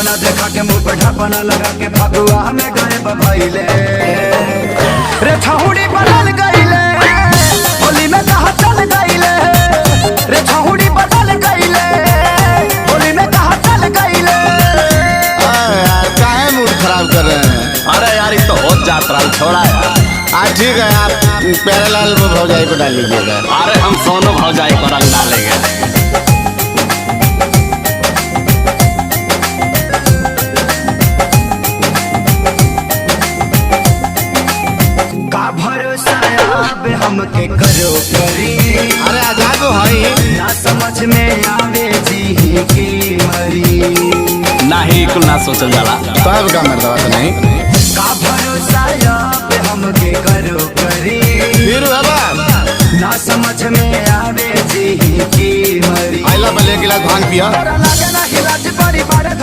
सपना देखा के मुंह पे ढापना लगा के फगुआ में गए बभैले रे छहुड़ी बदल गईले होली में कहा चल गईले रे छहुड़ी बदल गईले होली में कहा चल गईले। यार काहे मूड खराब कर रहे हैं? अरे यार ये तो हो जात रहा छोड़ा यार। ठीक है आप प्यारेलाल भौजाई को डाल लीजिएगा। अरे हम सोनू भौजाई को रंग डालेंगे। का भरोसा अब हमके करो करी अरे आजाद तो है ना समझ में आवे जी की मरी नहीं कुल ना सोचल जाला तब का मर्दवा तो नहीं का भरोसा अब हमके करो करी फिर बाबा ना समझ में आवे जी की मरी आइला बले गिलास भांग पिया लगे ना हिलाज बड़ी बड़े